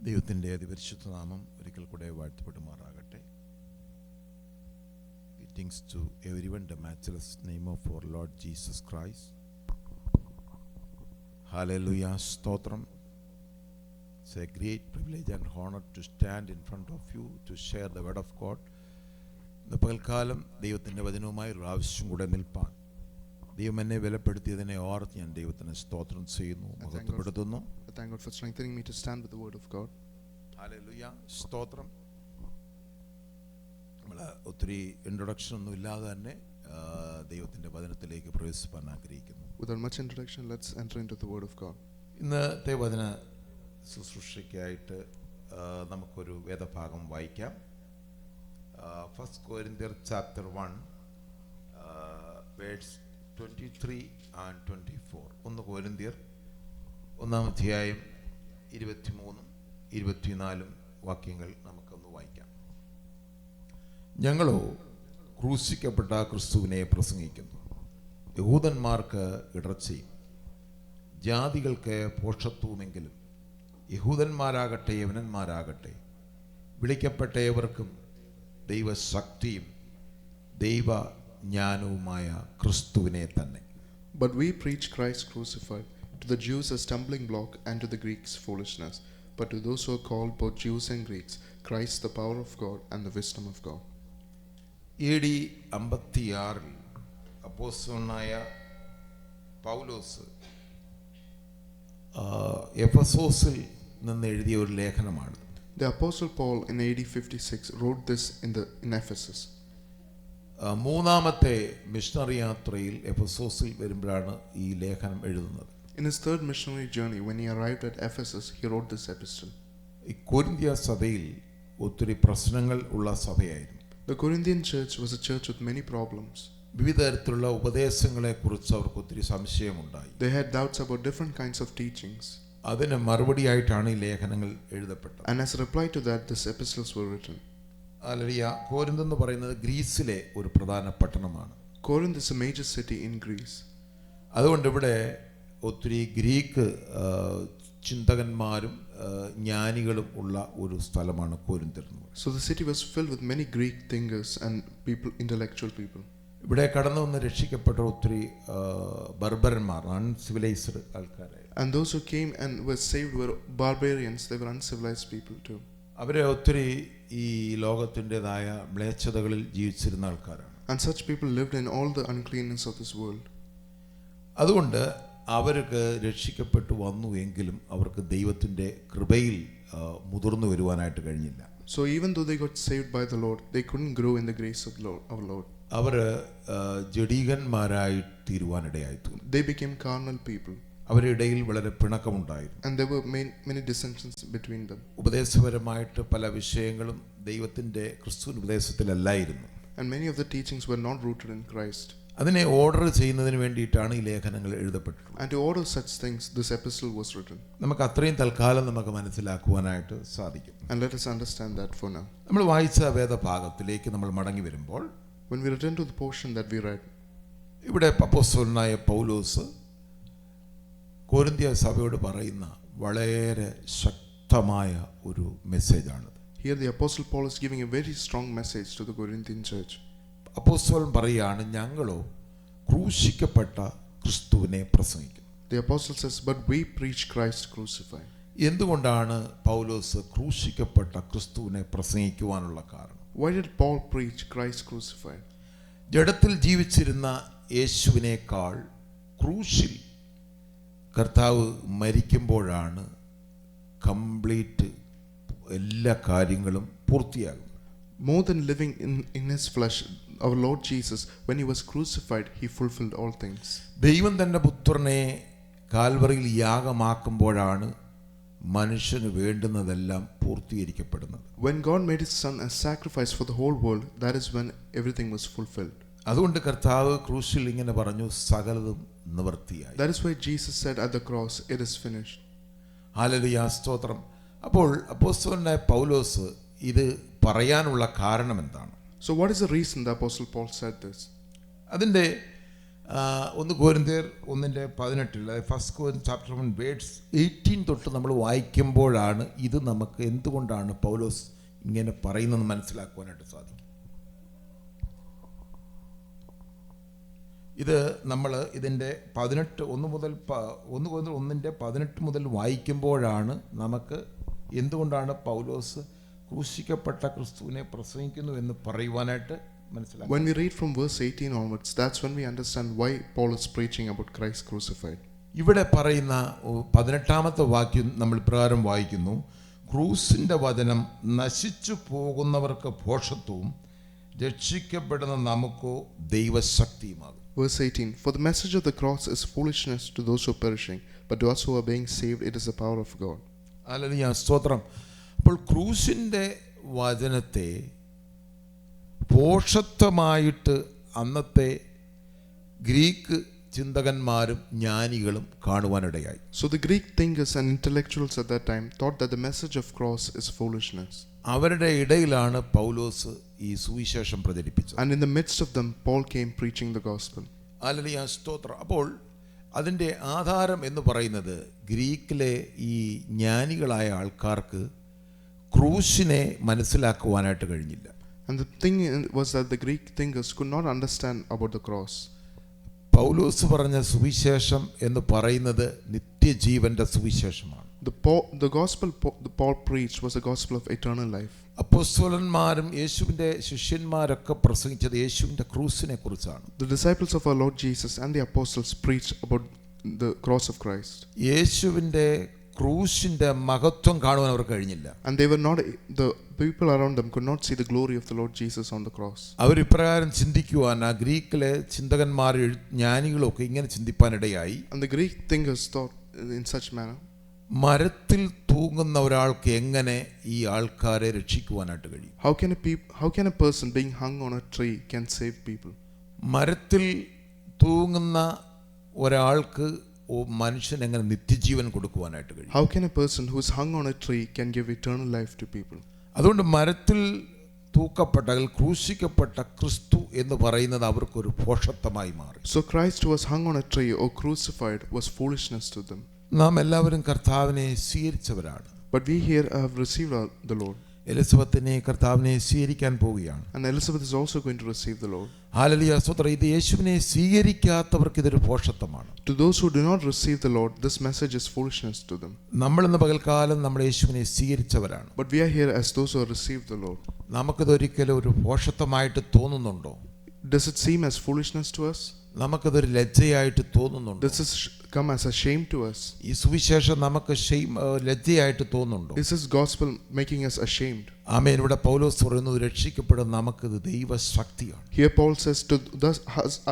ദൈവത്തിൻ്റെ അതിപരിശുദ്ധ നാമം ഒരിക്കൽ കൂടെ വാഴ്ത്തപ്പെടുമാറാകട്ടെ. Greetings to everyone in the matchless name of our Lord Jesus Christ. Hallelujah, സ്തോത്രം. It's a great privilege and honor to stand in front of you to share the word of God. ഇന്ന് പകൽക്കാലം ദൈവത്തിൻ്റെ വചനവുമായി ഒരു ആവശ്യം കൂടെ നിൽപ്പാൻ ദൈവം എന്നെ വിലപ്പെടുത്തിയതിനെ ഓർത്ത് ഞാൻ ദൈവത്തിന് സ്തോത്രം ചെയ്യുന്നു, മഹത്വപ്പെടുത്തുന്നു. Thank God for strengthening me to stand with the word of God. Hallelujah, സ്തോത്രം. നമ്മൾ ഒത്തിരി ഇൻട്രൊഡക്ഷൻ ഒന്നും ഇല്ലാതെ തന്നെ ദൈവത്തിൻ്റെ വചനത്തിലേക്ക് പ്രവേശിപ്പാൻ ആഗ്രഹിക്കുന്നു. Without much introduction, let's enter into the word of God. ഇന്നത്തെ വചന ശുശ്രൂഷയ്ക്കായിട്ട് നമുക്കൊരു വേദഭാഗം വായിക്കാം. 1 Corinthians chapter 1 verse 23 and 24. 1 Corinthians 1 അധ്യായം 23 24 വാക്യങ്ങൾ നമുക്കൊന്ന് വായിക്കാം. ഞങ്ങളോ ക്രൂശിക്കപ്പെട്ട ക്രിസ്തുവിനെ പ്രസംഗിക്കുന്നു. യഹൂദന്മാർക്ക് ഇടർച്ചയും ജാതികൾക്ക് പോഷത്വമെങ്കിലും യഹൂദന്മാരാകട്ടെ യവനന്മാരാകട്ടെ വിളിക്കപ്പെട്ട ഏവർക്കും ദൈവശക്തിയും ദൈവജ്ഞാനവുമായ ക്രിസ്തുവിനെ തന്നെ. But we preach Christ crucified, to the Jews a stumbling block and to the Greeks foolishness, but to those who are called both Jews and Greeks Christ the power of God and the wisdom of God. AD 56 അപ്പോസ്തലനായ പൗലോസ് എഫെസോസിൽ നിന്ന് എഴുതിയ ഒരു ലേഖനമാണ്. The Apostle Paul in AD 56 wrote this in Ephesus. മൂന്നാമത്തെ missionary യാത്രയിൽ എഫെസോസിൽ വരുമ്പോഴാണ് ഈ ലേഖനം എഴുതുന്നത്. In his third missionary journey, when he arrived at Ephesus, he wrote this epistle. ഈ കൊരിന്ത്യ സഭയിൽ ഒത്തിരി പ്രശ്നങ്ങൾ ഉള്ള സഭയായിരുന്നു. The Corinthian church was a church with many problems. വിവിധ തരത്തിലുള്ള ഉപദേശങ്ങളെ കുറിച്ച് അവർക്ക് ഒത്തിരി സംശയമുണ്ടായി. They had doubts about different kinds of teachings. അതിന് മറുപടിയായിട്ടാണ് ഈ ലേഖനങ്ങൾ എഴുതപ്പെട്ടത്. And as a reply to that, these epistles were written. Hallelujah. Corinth എന്ന് പറയുന്നത് ഗ്രീസിലെ ഒരു പ്രധാന പട്ടണമാണ്. Corinth is a major city in Greece. അതുകൊണ്ട് ഇവിടെ ഒത്തിരി ഗ്രീക്ക് ചിന്തകന്മാരും ജ്ഞാനികളും ഉള്ള ഒരു സ്ഥലമാണ് കോരിന്ത്. So the city was filled with many Greek thinkers and people, intellectual people. ഇവിടെ കടന്നു വന്ന് രക്ഷിക്കപ്പെട്ട ഒത്തിരി ബർബരന്മാർ, uncivilised ആൾക്കാരായി. And those who came and were saved were barbarians. They were uncivilized people too. അവരെ ഒത്തിരി ഈ ലോകത്തിൻ്റെതായ മ്ലേച്ഛതകളിൽ ജീവിച്ചിരുന്ന ആൾക്കാരാണ്. And such people lived in all the uncleanness of this world. അതുകൊണ്ട് അവർക്ക് രക്ഷിക്കപ്പെട്ടു വന്നു എങ്കിലും അവർക്ക് ദൈവത്തിൻ്റെ കൃപയിൽ മുതിർന്നു വരുവാനായിട്ട് കഴിഞ്ഞില്ല. So even though they got saved by the Lord, they couldn't grow in the grace of our Lord. Our ജഡീകന്മാരായി തീരുവാനിടയായി. They became carnal people. അവരുടെ ഇടയിൽ വളരെ പിണക്കമുണ്ടായിരുന്നു. And there were many dissensions between them. ഉപദേശപരമായിട്ട് പല വിഷയങ്ങളും ദൈവത്തിൻ്റെ ക്രിസ്തുവിൻ്റെ ഉപദേശത്തിലല്ലായിരുന്നു. And many of the teachings were not rooted in Christ. അതിനെ order ചെയ്യുന്നതിന് വേണ്ടിയിട്ടാണ് ഈ ലേഖനങ്ങൾ എഴുതപ്പെട്ടത്. And to order such things, this epistle was written. നമുക്ക് അത്രയും തൽക്കാലം നമുക്ക് മനസ്സിലാക്കുവാനായിട്ട് സാധിക്കും. And let us understand that for now. നമ്മൾ വായിച്ച വേദഭാഗത്തിലേക്ക് നമ്മൾ മടങ്ങി വരുമ്പോൾ, when we return to the portion that we read, ഇവിടെ അപ്പോസ്തലനായ പൗലോസ് കൊരിന്ത്യ സഭയോട് പറയുന്ന വളരെ ശക്തമായ ഒരു മെസ്സേജാണ്. Here the Apostle Paul is giving a very strong message to the Corinthian church. അപ്പോസ്തലൻ പറയാണ്, ഞങ്ങളോ ക്രൂശിക്കപ്പെട്ട ക്രിസ്തുവിനെ പ്രസംഗിക്കുന്നു. The apostle says, but we preach Christ crucified. എന്തുകൊണ്ടാണ് പൗലോസ് ക്രൂശിക്കപ്പെട്ട ക്രിസ്തുവിനെ പ്രസംഗിക്കുവാനുള്ള കാരണം? Why did Paul preach Christ crucified? ജഡത്തിൽ ജീവിച്ചിരുന്ന യേശുവിനേക്കാൾ ക്രൂശിൽ കർത്താവ് മരിക്കുമ്പോഴാണ് കംപ്ലീറ്റ് എല്ലാ കാര്യങ്ങളും പൂർത്തിയാകുന്നത്. More than living in his flesh, our Lord Jesus, when he was crucified, he fulfilled all things. ദൈവം തന്റെ പുത്രനെ കാൽവറിയിൽ യാഗമാക്കുമ്പോഴാണ് മനുഷ്യന് വേണ്ടുന്നതെല്ലാം പൂർത്തീകരിക്കപ്പെടുന്നത്. When God made his son a sacrifice for the whole world, that is when everything was fulfilled. അതുകൊണ്ട് കർത്താവ് ക്രൂശിൽ ഇങ്ങനെ പറഞ്ഞു, സകലതും നിവൃത്തിയായി. That is why Jesus said at the cross, it is finished. Hallelujah, സ്തോത്രം. അപ്പോൾ അപ്പോസ്തലനായ പൗലോസ് ഇത് പറയാനുള്ള കാരണം എന്താണ്? So what is the reason the Apostle Paul said this? അതിൻ്റെ 1 കൊരിന്ത്യർ 1:18, അതായത് ഫസ്റ്റ് കൊരിന്ത്യർ ചാപ്റ്റർ 1 വേർഡ്സ് 18 തൊട്ട് നമ്മൾ വായിക്കുമ്പോഴാണ് ഇത് നമുക്ക് എന്തുകൊണ്ടാണ് പൗലോസ് ഇങ്ങനെ പറയുന്നതെന്ന് മനസ്സിലാക്കുവാനായിട്ട് സാധിക്കും. ഇത് നമ്മൾ ഇതിൻ്റെ 1 മുതൽ വായിക്കുമ്പോഴാണ് നമുക്ക് എന്തുകൊണ്ടാണ് പൗലോസ് ക്രൂശിക്കപ്പെട്ട ക്രിസ്തുവിനെ പ്രസംഗിക്കുന്നു എന്ന് പറയുവാനായിട്ട് മനസ്സിലാക്കും. When we read from verse 18 onwards, that's when we understand why Paul is preaching about Christ crucified. ഇവിടെ പറയുന്ന 18-ാമത്തെ വാക്യം നമ്മൾ പ്രകാരം വായിക്കുന്നു, ക്രൂസിൻ്റെ വചനം നശിച്ചു പോകുന്നവർക്ക് ഭോഷത്വവും രക്ഷിക്കപ്പെടുന്ന നമുക്കോ ദൈവശക്തിയുമാകും. Verse 18, for the message of the cross is foolishness to those who are perishing, but to us who are being saved it is the power of God. Hallelujah, സ്തോത്രം. അപ്പോൾ ക്രൂസിൻ്റെ വചനത്തെ ഭോഷത്വമായിട്ട് അന്നത്തെ Greek ചിന്തകന്മാരും ജ്ഞാനികളും കാണുവാനിടയായി. So the Greek thinkers and intellectuals at that time thought that the message of cross is foolishness. അവരുടെ ഇടയിലാണ് പൗലോസ് ഈ സുവിശേഷം പ്രചരിപ്പിച്ചത്. And in the midst of them Paul came preaching the gospel. Hallelujah, സ്തോത്രം. അപ്പോൾ അതിൻ്റെ ആധാരം എന്ന് പറയുന്നത് ഗ്രീക്കിലെ ഈ ജ്ഞാനികളായ ആൾക്കാർക്ക് ക്രൂശിനെ മനസ്സിലാക്കുവാനായിട്ട് കഴിഞ്ഞില്ല. And the thing was that the Greek thinkers could not understand about the cross. പൗലോസ് പറഞ്ഞ സുവിശേഷം എന്ന് പറയുന്നത് നിത്യജീവന്റെ സുവിശേഷമാണ്. The gospel Paul preached was the gospel of eternal life. അപ്പോസ്തലന്മാരും യേശുവിന്റെ ശിഷ്യന്മാരൊക്കെ പ്രസംഗിച്ചത് യേശുവിന്റെ ക്രൂസിനെ കുറിച്ചാണ്. The disciples of our Lord Jesus and the apostles preached about the cross of Christ. യേശുവിന്റെ ക്രൂശിന്റെ മഹത്വം കാണുവാൻ അവർക്ക് കഴിഞ്ഞില്ല. And they were not, the people around them could not see the glory of the Lord Jesus on the cross. അവർ ഇപ്രകാരം ചിന്തിക്കുവാൻ ആ ഗ്രീക്കിലെ ചിന്തകന്മാർ ജ്ഞാനികളൊക്കെ ഇങ്ങനെ ചിന്തിപ്പാനിടയായി. And the Greek thinkers thought in such manner, മരത്തിൽ തൂങ്ങുന്ന ഒരാൾക്ക് എങ്ങനെ ഈ ആൾക്കാരെ രക്ഷിക്കുവാനായിട്ട് കഴിയും? how can a person being hung on a tree can save people? മരത്തിൽ തൂങ്ങുന്ന ഒരാൾക്ക് മനുഷ്യൻ എങ്ങനെ നിത്യജീവൻ കൊടുക്കുവാനായിട്ട് കഴിയും? How can a person who is hung on a tree can give eternal life to people? അതുകൊണ്ട് മരത്തിൽ തൂക്കപ്പെട്ട ക്രൂശിക്കപ്പെട്ട ക്രിസ്തു എന്ന് പറയുന്നത് അവർക്കൊരു ഭോഷത്വമായി മാറി. So Christ who was hung on a tree or crucified was foolishness to them. നാം എല്ലാവരും കർത്താവിനെ സ്വീകരിച്ചവരാണ്. But we here have received the Lord. എലിസബത്തിനെ കർത്താവിനെ സ്വീകരിക്കാൻ പോവുകയാണ്. And Elizabeth is also going to receive the Lord. Hallelujah, സ്തോത്രം. ഇത് യേശുവിനെ സ്വീകരിക്കാത്തവർക്ക് ഇതൊരു ഭോഷത്വമാണ്. To those who do not receive the Lord, this message is foolishness to them. നമ്മൾ ഇന്ന് പകൽക്കാലം നമ്മൾ യേശുവിനെ സ്വീകരിച്ചവരാണ്. But we are here as those who have received the Lord. നമുക്കിതൊരിക്കലും ഒരു ഭോഷത്വമായിട്ട് തോന്നുന്നുണ്ടോ? Does it seem as foolishness to us? നമുക്കതൊരു ലജ്ജയായിട്ട് തോന്നുന്നുണ്ടോ? Does this come as a shame to us? ഈ സുവിശേഷം നമുക്ക് ലജ്ജയായിട്ട് തോന്നുന്നുണ്ടോ? Is this gospel making us ashamed? ആമേൻ. ഇവിടെ പൗലോസ് പറയുന്നു, രക്ഷിക്കപ്പെടുന്ന നമുക്കിത് ദൈവശക്തിയാണ്. Here Paul says to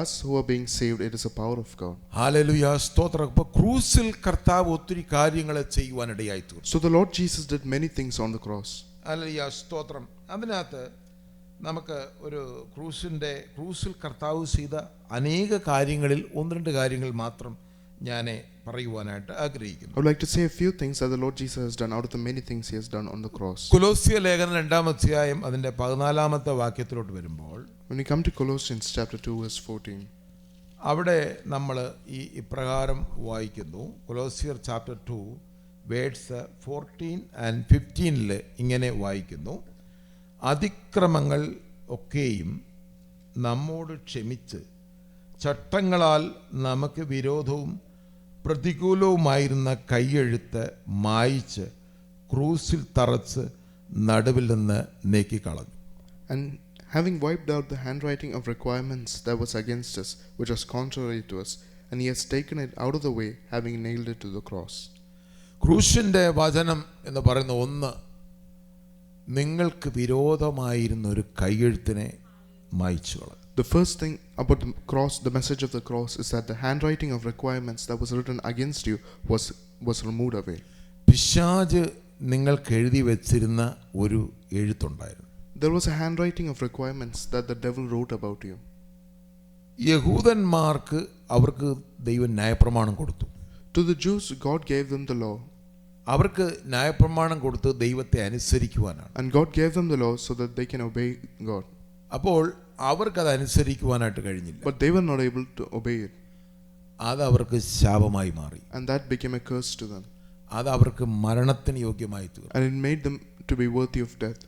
us who are being saved, it is a power of God. Hallelujah, സ്തോത്രം. അപ്പോൾ ക്രൂസിൽ കർത്താവ് ഒത്തിരി കാര്യങ്ങളെ ചെയ്യുവാനിടയായി തീർന്നു. So the Lord Jesus did many things on the cross. Hallelujah, സ്തോത്രം. അതിനകത്ത് നമുക്ക് ഒരു ക്രൂസിൽ കർത്താവ് ചെയ്ത അനേക കാര്യങ്ങളിൽ 1-2 കാര്യങ്ങൾ മാത്രം ഞാൻ പറയുവാനായിട്ട് ആഗ്രഹിക്കുന്നു. I would like to say a few things that the Lord Jesus has done out of the many things he has done on the cross. കൊലോസ്യ ലേഖനം 2-ാം അധ്യായം അതിന്റെ 14-ാമത്തെ വാക്യത്തിലോട്ട് വരുമ്പോൾ, When we come to Colossians chapter 2 verse 14, അവിടെ നമ്മൾ ഈ ഇപ്രകാരം വായിക്കുന്നു. കൊലോസ്യർ chapter 2 words 14 and 15 ഇങ്ങനെ വായിക്കുന്നു, അതിക്രമങ്ങൾ ഒക്കെയും നമ്മോട് ക്ഷമിച്ച് ചട്ടങ്ങളാൽ നമുക്ക് വിരോധവും പ്രതികൂലവുമായിരുന്ന കൈയെഴുത്ത് മായിച്ച് ക്രൂസിൽ തറച്ച് നടുവിൽ നിന്ന് നീക്കിക്കളഞ്ഞു. and having wiped out the handwriting of requirements that was against us, which was contrary to us, and he has taken it out of the way, having nailed it to the cross. ക്രൂശിൻ്റെ വചനം എന്ന് പറയുന്ന ഒന്ന്, നിങ്ങൾക്ക് വിരോധമായിരുന്ന ഒരു കൈയെഴുത്തിനെ മായിച്ചു കളഞ്ഞു. The first thing about the cross, the message of the cross, is that the handwriting of requirements that was written against you was removed away. പിശാച് നിങ്ങൾക്ക് എഴുതി വെച്ചിരുന്ന ഒരു എഴുത്തുണ്ടായിരുന്നു. There was a handwriting of requirements that the devil wrote about you. യഹൂദന്മാർക്ക് അവർക്ക് ദൈവം ന്യായപ്രമാണം കൊടുത്തു. To the Jews, God gave them the law. അവർക്ക് ന്യായപ്രമാണം കൊടുത്ത് ദൈവത്തെ അനുസരിക്കുവാനാണ്. And God gave them the law so that they can obey God. അപ്പോൾ അവർക്കത് അനുസരിക്കുവാനായിട്ട് കഴിഞ്ഞില്ല. But they were not able to obey it. അത് അവർക്ക് ശാപമായി മാറി. And that became a curse to them. അത് അവർക്ക് മരണത്തിന് യോഗ്യമായി തീർന്നു. And it made them to be worthy of death.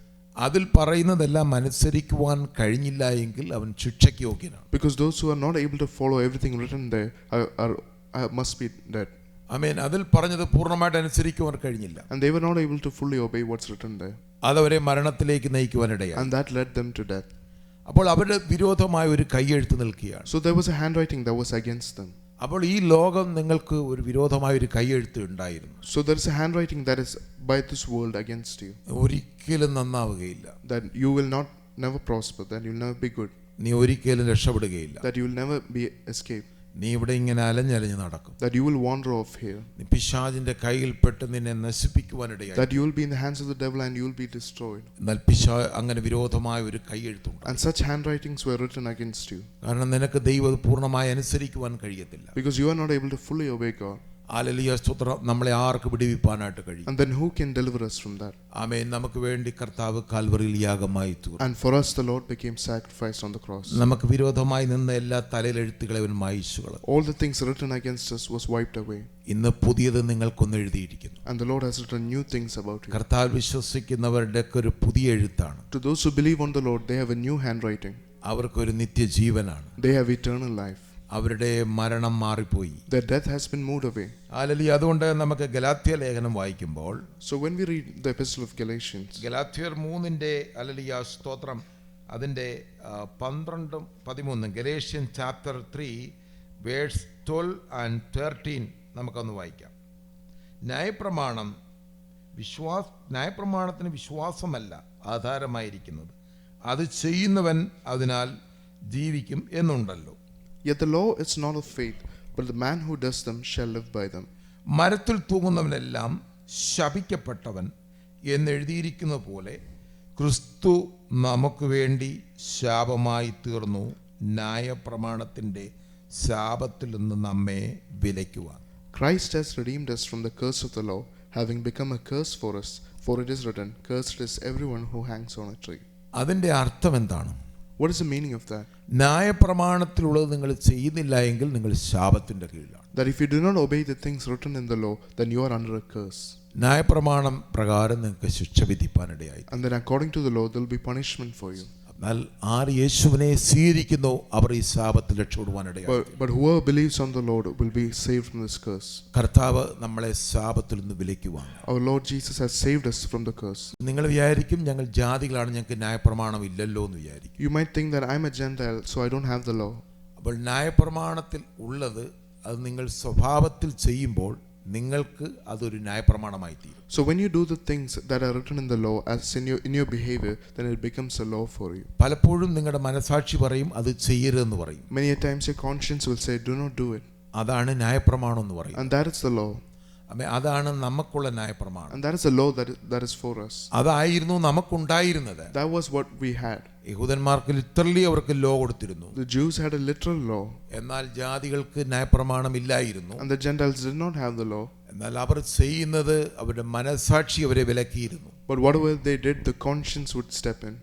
അതിൽ പറയുന്നതെല്ലാം അനുസരിക്കുവാൻ കഴിഞ്ഞില്ല എങ്കിൽ അവൻ ശിക്ഷയ്ക്ക് യോഗ്യനാണ്. Because those who are not able to follow everything written there must be dead. ആമേൻ. അതിൽ പറഞ്ഞത് പൂർണ്ണമായിട്ട് അനുസരിക്കുവാൻ കഴിഞ്ഞില്ല. And they were not able to fully obey what's written there. അതവരെ മരണത്തിലേക്ക് നയിക്കുവാനിടയായി. And that led them to death. അപ്പോൾ അവരുടെ വിരോധമായ ഒരു കൈയെഴുത്ത് നിൽക്കുകയാണ്. So there was a handwriting that was against them. അപ്പോൾ ഈ ലോകം നിങ്ങൾക്ക് ഒരു വിരോധമായ ഒരു കൈയെഴുത്ത് ഉണ്ടായിരുന്നു. So there is a handwriting that is by this world against you. ഒരിക്കലും നന്നാവുകയില്ല. That you will never prosper. That you will never be good. നീ ഒരിക്കലും രക്ഷപ്പെടുകയില്ല. That you will never be escaped. നീ ഇവിടെ ഇങ്ങനെ അലഞ്ഞലഞ്ഞ് നടക്കും. That you will wander off here. നീ പിശാചിന്റെ കയ്യിൽപ്പെട്ട് നിന്നെ നശിപ്പിക്കുവാനിടയായി. That you will be in the hands of the devil and you will be destroyed. എന്നാൽ അങ്ങനെ വിരോധമായ ഒരു കൈയെഴുത്തുണ്ട്. And such handwritings were written against you. കാരണം നിനക്ക് ദൈവം പൂർണ്ണമായി അനുസരിക്കുവാൻ കഴിയത്തില്ല. Because you are not able to fully obey God. Hallelujah സ്തോത്രം. നമ്മളെ ആർക്ക് വിടുവിപ്പാനായിട്ട് കഴിയും? And then who can deliver us from that? ആമേൻ. നമുക്ക് വേണ്ടി കർത്താവ് കാൽവറിയിൽ യാഗമായി തീർന്നു. And for us the Lord became sacrificed on the cross. നമുക്ക് വിരോധമായി നിന്ന എല്ലാ തലയിലെഴുത്തുകളെ അവൻ മായിച്ചു കളഞ്ഞു. All the things written against us was wiped away. ഇന്ന് പുതിയത് നിങ്ങൾക്കൊന്ന് എഴുതിയിരിക്കുന്നു. And the Lord has written new things about you. കർത്താവ് വിശ്വസിക്കുന്നവരുടെ ഒരു പുതിയ എഴുത്താണ്. To those who believe on the Lord, they have a new handwriting. അവർക്കൊരു നിത്യജീവനാണ്. They have eternal life. അവരുടെ മരണം മാറിപ്പോയി. Their death has been moved away. Hallelujah. അതുകൊണ്ട് നമുക്ക് ഗലാത്യ ലേഖനം വായിക്കുമ്പോൾ, So when we read the epistle of Galatians, ഗലാത്യർ 3 hallelujah സ്തോത്രം അതിന്റെ 12-13 ഗലേഷ്യൻ ചാപ്റ്റർ 3 വേഴ്സ് 12 and 13 നമുക്കൊന്ന് വായിക്കാം. ന്യായപ്രമാണത്തിന് വിശ്വാസമല്ല ആധാരമായിരിക്കുന്നത്, അത് ചെയ്യുന്നവൻ അതിനാൽ ജീവിക്കും എന്നുണ്ടല്ലോ. Yet the law is not of faith, but the man who does them shall live by them. മരത്തിൽ തൂങ്ങുന്നവനെല്ലാം ശപിക്കപ്പെട്ടവൻ എന്നെഴുതിയിരിക്കുന്ന പോലെ ക്രിസ്തു നമുക്ക് വേണ്ടി ശാപമായി തീർന്നു, ന്യായപ്രമാണത്തിൻ്റെ ശാപത്തിൽ നിന്ന് നമ്മെ വിലയ്ക്കുവാൻ. Christ has redeemed us from the curse of the law, having become a curse for us, for it is written, cursed is everyone who hangs on a tree. അതിൻ്റെ അർത്ഥം എന്താണ്? What is the meaning of that? ന്യായപ്രമാണത്തിലുള്ളത് നിങ്ങൾ ചെയ്യുന്നില്ല എങ്കിൽ നിങ്ങൾ ശാപത്തിൻ്റെ കീഴിലാണ്. That if you do not obey the things written in the law, then you are under a curse. ന്യായപ്രമാണം പ്രകാരം നിങ്ങൾക്ക് ശിക്ഷ വിധിപ്പാനിടയായി. And then according to the law, there will be punishment for you. എന്നാൽ ആര് യേശുവിനെ സ്വീകരിക്കുന്നു അവർ ഈ ശാപത്തിൽ രക്ഷപ്പെടുവാനിടയായി. But whoever believes on the Lord will be saved from this curse. കർത്താവ് നമ്മളെ ശാപത്തിൽ നിന്ന് വിലയ്ക്കുവാൻ. Our Lord Jesus has saved us from the curse. നിങ്ങൾ വിചാരിക്കും ഞങ്ങൾ ജാതികളാണ്, ഞങ്ങൾക്ക് ന്യായപ്രമാണം ഇല്ലല്ലോ എന്ന് വിചാരിക്കും. You might think that I'm a Gentile, so I don't have the law. അപ്പോൾ ന്യായപ്രമാണത്തിൽ ഉള്ളത് അത് നിങ്ങൾ സ്വഭാവത്തിൽ ചെയ്യുമ്പോൾ നിങ്ങൾക്ക് അതൊരു ന്യായപ്രമാണമായി തീരും. So when you do the things that are written in the law as in your behavior, then it becomes a law for you. പലപ്പോഴും നിങ്ങളുടെ മനസാക്ഷി പറയും അത് ചെയ്യരുതെന്ന് പറയും. Many a times your conscience will say, do not do it. അതാണ് ന്യായപ്രമാണം എന്ന് പറയും. And that is the law. അതാണ് നമുക്കുള്ള ന്യായപ്രമാണം. And that is the law that is for us. അതായിരുന്നു നമുക്കുണ്ടായിരുന്നത്. That was what we had. യഹൂദന്മാർക്ക് ലിറ്ററലി അവർക്ക് ലോ കൊടുത്തിരുന്നു. The Jews had a literal law. എന്നാൽ ജാതികൾക്ക് ന്യായപ്രമാണം ഇല്ലായിരുന്നു. And the Gentiles did not have the law. എന്നാൽ അവർ ചെയ്യുന്നത് അവരുടെ മനസാക്ഷി അവരെ വിലക്കിയിരുന്നു. But whatever they did, the conscience would step in.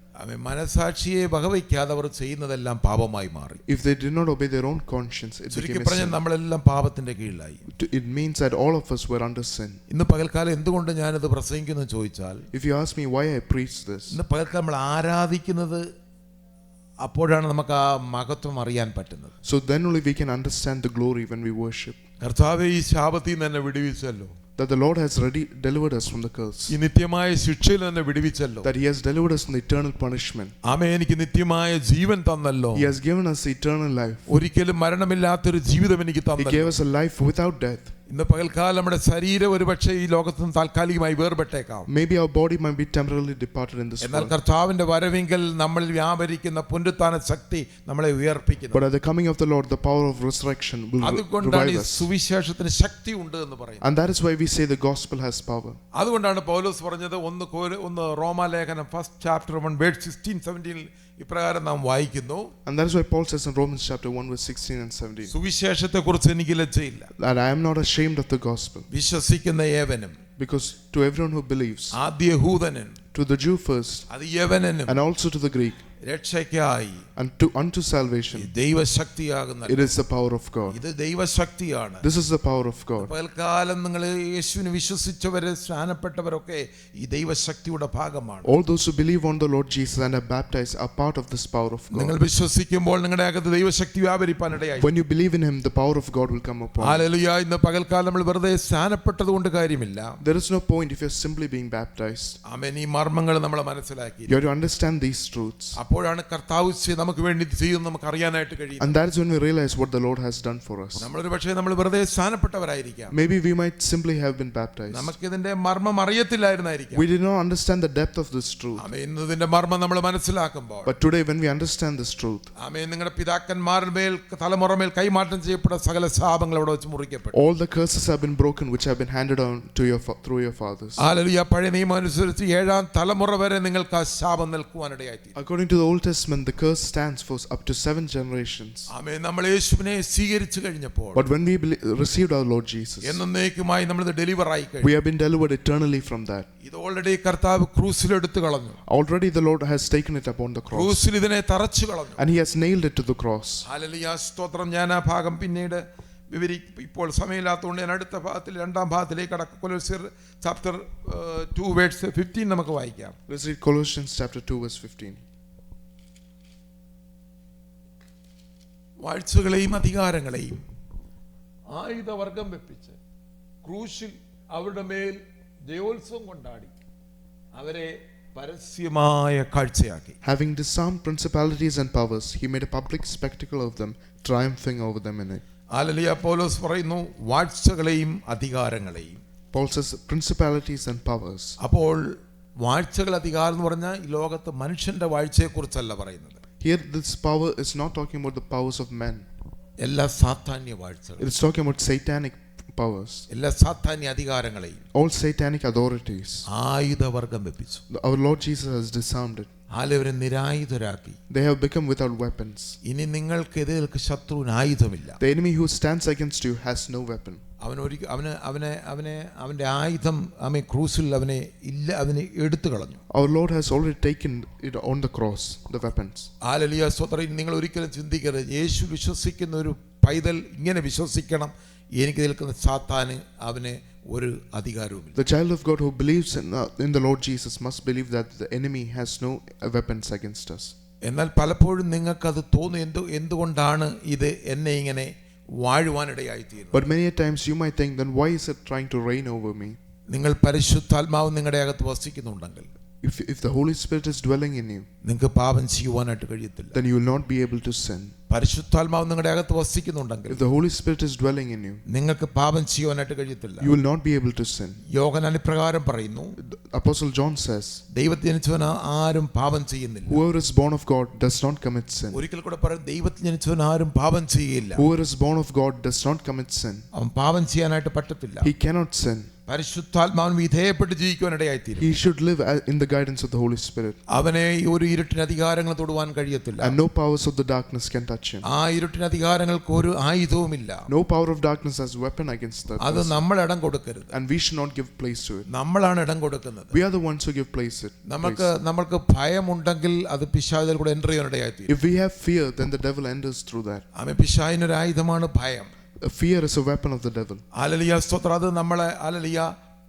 മനസാക്ഷിയെ വകവയ്ക്കാതെ അവർ ചെയ്യുന്നതെല്ലാം പാപമായി മാറി. If they did not obey their own conscience, it became a sin. നമ്മളെല്ലാം പാപത്തിന്റെ കീഴിലായി. It means that all of us were under sin. ഇന്ന് പകൽക്കാലം എന്തുകൊണ്ട് ഞാനിത് പ്രസംഗിക്കുന്നു ചോദിച്ചാൽ, if you ask me why I preach this, ഇന്ന് പകൽക്കാലം നമ്മൾ ആരാധിക്കുന്നത് അപ്പോഴാണ് നമുക്ക് ആ മഹത്വം അറിയാൻ പറ്റുന്നത്. So then only we can understand the glory when we worship. കർത്താവേ ഈ ശാപത്തിൽ നിന്ന് എന്നെ വിടുവിച്ചല്ലോ. That the Lord has delivered us from the curse. ഈ നിത്യമായ ശിക്ഷയിൽ നിന്ന് വിടുവിച്ചല്ലോ. That He has delivered us from the eternal punishment. ആമേൻ. എനിക്ക് നിത്യമായ ജീവൻ തന്നല്ലോ. He has given us eternal life. ഒരിക്കലും മരണമില്ലാത്തൊരു ജീവിതം എനിക്ക് തന്നല്ലോ. He gave us a life without death. ഇന്ന് പകൽക്കാലം നമ്മുടെ ശരീരം ഒരുപക്ഷേ ഈ ലോകത്ത് നിന്ന് താൽക്കാലികമായി വേർപെട്ടേക്കാം. Maybe our body might be temporarily departed in this world. എന്നാൽ കർത്താവിന്റെ വരവിങ്കൽ നമ്മളിൽ വ്യാപരിക്കുന്ന പുനരുത്ഥാന ശക്തി നമ്മളെ ഉയർപ്പിക്കുന്നു. But at the coming of the Lord, the power of resurrection will അതുകൊണ്ടാണ് ഈ revive us. സുവിശേഷത്തിന് ശക്തി ഉണ്ട് എന്ന് പറയുന്നത്. And that is why we say the gospel has power. അതുകൊണ്ടാണ് പൗലോസ് പറഞ്ഞത് ഒന്ന് റോമാലേഖനം 1 chapter 1 verse 16-17 ഇപ്രകാരം നാം വായിക്കുന്നു. And that is why Paul says in Romans chapter 1 verse 16 and 17. സുവിശേഷത്തെക്കുറിച്ച് എനിക്ക് ലജ്ജയില്ല. That I am not ashamed of the gospel. വിശ്വസിക്കുന്ന ഏവനും, because to everyone who believes, ആദ്യ യഹൂദനും, to the Jew first, അത് യവനനും, and also to the Greek, രക്ഷയ്ക്കായി unto salvation. ദൈവശക്തിയാകുന്ന It is the power of God. ഇത് ദൈവശക്തിയാണ്. This is the power of God. പകൽക്കാലം നിങ്ങൾ യേശുവിനെ വിശ്വസിച്ചവരെ സ്നാനപ്പെട്ടവരൊക്കെ ഈ ദൈവശക്തിയുടെ ഭാഗമാണ്. All those who believe on the Lord Jesus and are baptized are part of this power of God. നിങ്ങൾ വിശ്വസിക്കുമ്പോൾ നിങ്ങളുടെ അകത്ത് ദൈവശക്തി വ്യാപരിപ്പാൻ ഇടയായി. When you believe in him, the power of God will come upon you. Hallelujah. ഇന്ന് പകൽക്കാലം നമ്മൾ വെറുതെ സ്നാനപ്പെട്ടത് കൊണ്ട് കാര്യമില്ല. There is no point if you're simply being baptized. ആമേൻ. ഈ മർമ്മങ്ങൾ നമ്മൾ മനസ്സിലാക്കി. You have to understand these truths. അപ്പോഴാണ് കർത്താവ് നമുക്ക് വേണ്ടി ചെയ്യുന്നത് നമുക്ക് അറിയാനായിട്ട് കഴിയും. And that is when we realize what the Lord has done for us. നമ്മളൊരു പക്ഷേ നമ്മൾ വെറുതെ സ്നാനപ്പെട്ടവരായിരിക്കാം. Maybe we might simply have been baptized. നമുക്കിതിന്റെ മർമ്മം അറിയത്തില്ലായിരുന്നായിരിക്കാം. We did not understand the depth of this truth. ആമേൻ. ഇതിന്റെ മർമ്മം നമ്മൾ മനസ്സിലാക്കുമ്പോൾ, But today when we understand this truth, ആമേൻ, നിങ്ങളുടെ പിതാക്കന്മാരുടെ മേൽ തലമുറമേൽ കൈമാറ്റം ചെയ്യപ്പെട്ട സകല ശാപങ്ങൾ അവിടെ വെച്ച് മുറിക്കപ്പെട്ടു. all the curses have been broken which have been handed on to your through your fathers. Hallelujah. പഴയ നിയമം അനുസരിച്ച് 7ാം തലമുറ വരെ നിങ്ങൾക്ക് ആ ശാപം നിൽക്കുവാനിടയായി. According to the Old Testament, the curse stands for up to 7 generations. ആമേൻ. നമ്മൾ യേശുവിനെ സ്വീകരിച്ചു കഴിഞ്ഞപ്പോൾ, But when we received our Lord Jesus, എന്നേക്കുമായി നമ്മൾ ഡെലിവർ ആയി we കഴിഞ്ഞു. have been delivered eternally from that. ഇത് ഓൾറെഡി കർത്താവ് ക്രൂസിൽ എടുത്തു കളഞ്ഞു. Already the Lord has taken it upon the cross. ക്രൂസിൽ ഇതിനെ തറച്ചു കളഞ്ഞു. And he has nailed it to the cross. Hallelujah. സ്തോത്രം. ഞാൻ ആ ഭാഗം പിന്നീട് ഇപ്പോൾ സമയമില്ലാത്തതുകൊണ്ട് ഞാൻ അടുത്ത ഭാഗത്തിൽ 2ാം ഭാഗത്തിലേക്ക് കടക്കും. കൊലോസ്യർ ചാപ്റ്റർ 2 വേഴ്സ് 15 നമുക്ക് വായിക്കാം. Let's read Colossians chapter 2 verse 15. വാഴ്ചകളെയും അധികാരങ്ങളെയും ആയുധവർഗം വെപ്പിച്ച് ക്രൂശിൽ അവരുടെ മേൽ ജയോത്സവം കൊണ്ടാടി അവരെ പരസ്യമായ കാഴ്ചയാക്കി. Having disarmed principalities and powers, he made a public spectacle of them, triumphing over them in it. Hallelujah. Paulose പറയുന്നു വാഴ്ചകളെയും അധികാരങ്ങളെയും. Paul says principalities and powers. അപ്പോൾ വാഴ്ചകൾ അധികാരം എന്ന് പറഞ്ഞാൽ ഈ ലോകത്ത് മനുഷ്യന്റെ വാഴ്ചയെക്കുറിച്ചല്ല പറയുന്നത്. Here this power is not talking about the powers of men. എല്ലാ സാത്താന്യ വാഴ്ചകൾ, It is talking about satanic powers. എല്ലാ സാത്താന്യ അധികാരങ്ങളെയും, All satanic authorities. ആയുധവർഗം വെപ്പിച്ചു. Our Lord Jesus has disarmed it. അവരെ നിരായുധരാക്കി. They have become without weapons. ഇനി നിങ്ങൾക്കെതിരെ ശത്രുവിന് ആയുധമില്ല. The enemy who stands against you has no weapon. അവന്റെ ആയുധം ക്രൂസിൽ അവനെ എടുത്തു കളഞ്ഞു. Our Lord has already taken it on the cross, the weapons. Hallelujah. സ്വതന്ത്രം. നിങ്ങൾ ഒരിക്കലും ചിന്തിക്കരുത് യേശു വിശ്വസിക്കുന്ന ഒരു പൈതൽ ഇങ്ങനെ വിശ്വസിക്കണം, എനിക്ക് നിൽക്കുന്ന സാത്താന് അവന് ഒരു അധികാരവുമില്ല. The child of God who believes in the Lord Jesus must believe that the enemy has no weapons against us. എന്നാൽ പലപ്പോഴും നിങ്ങൾക്കത് തോന്നുന്നു, എന്തുകൊണ്ടാണ് ഇത് എന്നെ ഇങ്ങനെ വാഴുവാനിടയായിത്തീരുന്നത്. But many times you might think, then why is it trying to reign over me? നിങ്ങൾ പരിശുദ്ധാത്മാവ് നിങ്ങളുടെ അകത്ത് വസിക്കുന്നുണ്ടെങ്കിൽ, if the Holy Spirit is dwelling in you, നിങ്ങൾക്ക് പാപം ചെയ്യുവാനായിട്ട് കഴിയത്തില്ല. then you will not be able to sin. പരിശുദ്ധാത്മാവ് നിങ്ങളുടെ അകത്ത് വസിക്കുന്നുണ്ടെങ്കിൽ, If the Holy Spirit is dwelling in you, നിങ്ങൾക്ക് പാപം ചെയ്യുവാനായിട്ട് കഴിയത്തില്ല. you will not be able to sin. യോഹന്നാൻ ഇപ്രകാരം പറയുന്നു, Apostle John says, ദൈവത്തിൽ ജനിച്ചവൻ ആരും പാപം ചെയ്യുന്നില്ല. whoever is born of God does not commit sin. ഒരിക്കൽ കൂടെ പറയും, ദൈവത്തിൽ ജനിച്ചവൻ ആരും പാപം ചെയ്യില്ല. Whoever is born of God does not commit sin. അവൻ പാപം ചെയ്യാനായിട്ട് പറ്റത്തില്ല. He cannot sin. പരിശുദ്ധാത്മാവിന് വിധേയപ്പെട്ട് ജീവിക്കുവാനിടയായിത്തീരും. He should live in the guidance of the Holy Spirit. അവനെ ഒരു ഇരുട്ടിന് അധികാരങ്ങൾ തൊടുവാൻ കഴിയത്തില്ല. And no powers of the darkness can touch him. ആ ഇരുട്ടിന് അധികാരങ്ങൾക്ക് ഒരു ആയുധവുമില്ല. No power of darkness has weapon against that. അത് നമ്മൾ ഇടം കൊടുക്കരുത്. And we should not give place to it. നമ്മളാണ് ഇടം കൊടുക്കുന്നത്. We are the ones who give place it. നമുക്ക് ഭയമുണ്ടെങ്കിൽ അത് പിശാചിൽ കൂടെ enter ചെയ്യാനിടയായിത്തീരും. If we have fear, then the devil enters through that. പിശാചിനൊരു ആയുധമാണ് ഭയം. Fear is a weapon of the devil. Hallelujah. സ്തോത്രം. അത് നമ്മളെ ഹല്ലേലൂയ